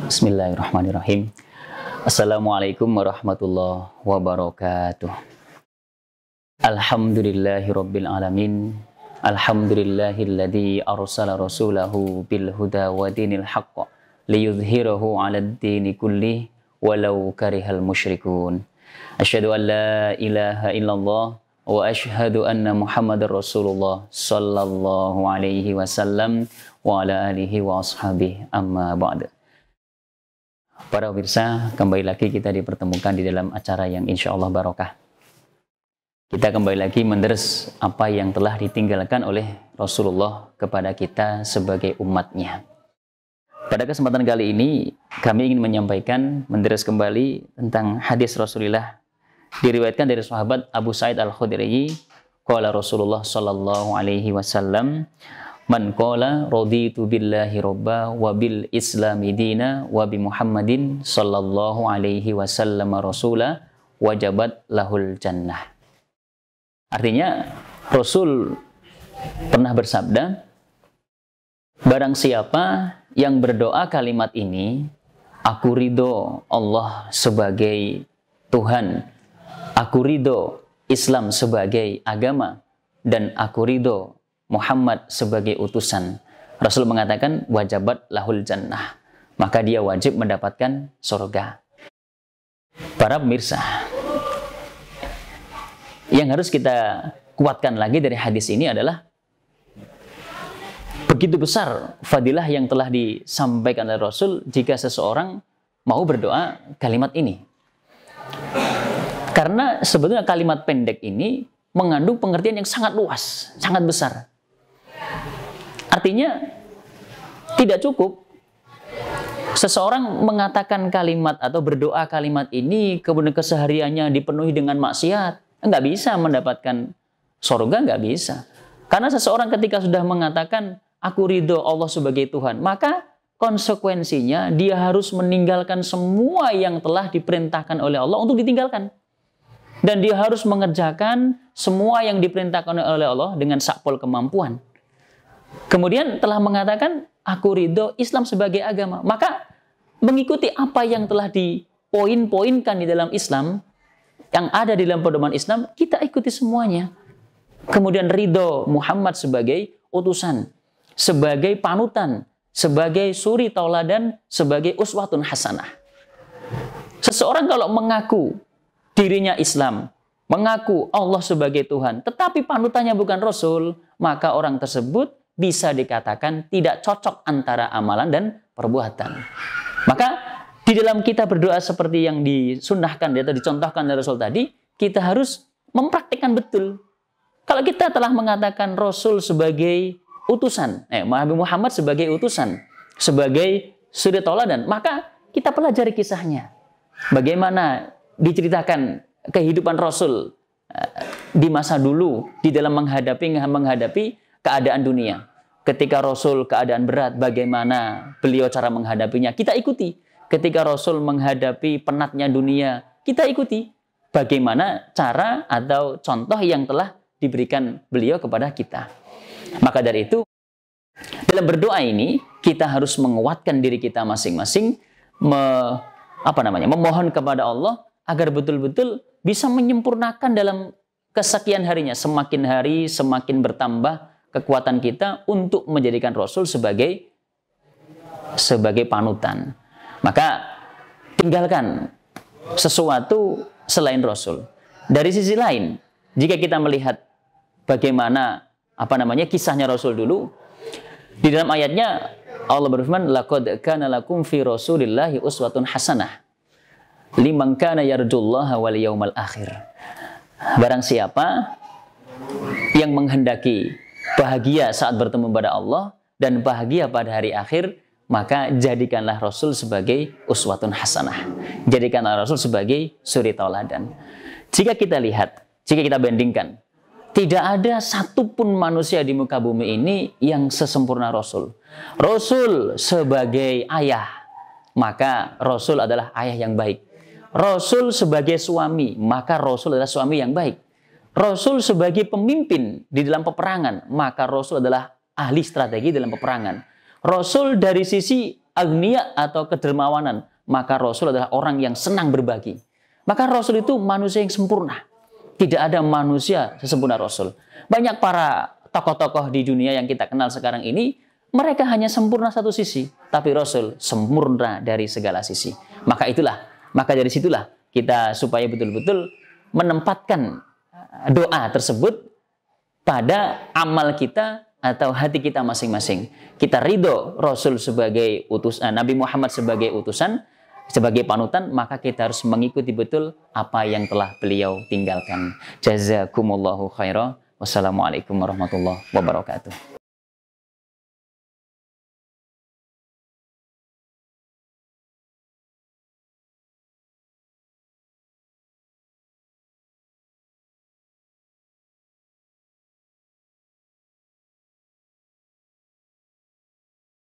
Bismillahirrahmanirrahim. Assalamualaikum warahmatullahi wabarakatuh. Alhamdulillahirabbil alamin. Alhamdulillahilladzi arsala rasulahu bil huda wa dinil haqq liyudhhirahu 'alad dini kulli walau karihal musyrikun. Asyhadu an la ilaha illallah wa asyhadu anna Muhammadar Rasulullah sallallahu alaihi wasallam wa ala alihi wa ashabihi amma ba'd. Para pemirsa, kembali lagi kita dipertemukan di dalam acara yang insya Allah barokah. Kita kembali lagi menderes apa yang telah ditinggalkan oleh Rasulullah kepada kita sebagai umatnya. Pada kesempatan kali ini, kami ingin menyampaikan, menderes kembali tentang hadis Rasulullah. Diriwayatkan dari sahabat Abu Sa'id Al-Khudri, qala Rasulullah sallallahu alaihi wasallam, man qala raditu billahi robba wa bil islami dina wa bi Muhammadin sallallahu alaihi wasallam rasula wajabat lahul jannah. Artinya Rasul pernah bersabda, barang siapa yang berdoa kalimat ini, aku ridho Allah sebagai Tuhan, aku ridho Islam sebagai agama, dan aku ridho Muhammad sebagai utusan. Rasul mengatakan wajabat lahul jannah, maka dia wajib mendapatkan surga. Para pemirsa, yang harus kita kuatkan lagi dari hadis ini adalah begitu besar fadilah yang telah disampaikan oleh Rasul jika seseorang mau berdoa kalimat ini. Karena sebetulnya kalimat pendek ini mengandung pengertian yang sangat luas, sangat besar. Artinya tidak cukup seseorang mengatakan kalimat atau berdoa kalimat ini kemudian kesehariannya dipenuhi dengan maksiat, nggak bisa mendapatkan surga, nggak bisa. Karena seseorang ketika sudah mengatakan aku ridho Allah sebagai Tuhan, maka konsekuensinya dia harus meninggalkan semua yang telah diperintahkan oleh Allah untuk ditinggalkan. Dan dia harus mengerjakan semua yang diperintahkan oleh Allah dengan sakpol kemampuan. Kemudian telah mengatakan aku ridho Islam sebagai agama, maka mengikuti apa yang telah dipoin-poinkan di dalam Islam, yang ada di dalam pedoman Islam, kita ikuti semuanya. Kemudian ridho Muhammad sebagai utusan, sebagai panutan, sebagai suri tauladan, sebagai uswatun hasanah. Seseorang kalau mengaku dirinya Islam, mengaku Allah sebagai Tuhan, tetapi panutannya bukan Rasul, maka orang tersebut bisa dikatakan tidak cocok antara amalan dan perbuatan. Maka di dalam kita berdoa seperti yang disunnahkan atau dicontohkan oleh Rasul tadi, kita harus mempraktikkan betul. Kalau kita telah mengatakan Rasul sebagai utusan, Muhammad sebagai utusan, sebagai suri tauladan, maka kita pelajari kisahnya. Bagaimana diceritakan kehidupan Rasul di masa dulu di dalam menghadapi keadaan dunia. Ketika Rasul keadaan berat, bagaimana beliau cara menghadapinya, kita ikuti. Ketika Rasul menghadapi penatnya dunia, kita ikuti. Bagaimana cara atau contoh yang telah diberikan beliau kepada kita. Maka dari itu, dalam berdoa ini, kita harus menguatkan diri kita masing-masing, memohon kepada Allah, agar betul-betul bisa menyempurnakan dalam kesekian harinya. Semakin hari, semakin bertambah kekuatan kita untuk menjadikan Rasul sebagai panutan. Maka tinggalkan sesuatu selain Rasul. Dari sisi lain, jika kita melihat bagaimana kisahnya Rasul dulu, di dalam ayatnya Allah berfirman, laqad kana lakum fi Rasulillahi uswatun hasanah liman kana yarjullaha wal yaumal akhir. Barang siapa yang menghendaki bahagia saat bertemu pada Allah dan bahagia pada hari akhir, maka jadikanlah Rasul sebagai uswatun hasanah. Jadikanlah Rasul sebagai suri tauladan. Jika kita lihat, jika kita bandingkan, tidak ada satupun manusia di muka bumi ini yang sesempurna Rasul. Rasul sebagai ayah, maka Rasul adalah ayah yang baik. Rasul sebagai suami, maka Rasul adalah suami yang baik. Rasul sebagai pemimpin di dalam peperangan, maka Rasul adalah ahli strategi dalam peperangan. Rasul dari sisi agniya atau kedermawanan, maka Rasul adalah orang yang senang berbagi. Maka Rasul itu manusia yang sempurna. Tidak ada manusia sesempurna Rasul. Banyak para tokoh-tokoh di dunia yang kita kenal sekarang ini, mereka hanya sempurna satu sisi, tapi Rasul sempurna dari segala sisi. Maka dari situlah kita supaya betul-betul menempatkan doa tersebut pada amal kita atau hati kita masing-masing. Kita ridho Rasul sebagai utusan, Nabi Muhammad sebagai utusan, sebagai panutan, maka kita harus mengikuti betul apa yang telah beliau tinggalkan. Jazakumullahu khairan. Wassalamualaikum warahmatullahi wabarakatuh.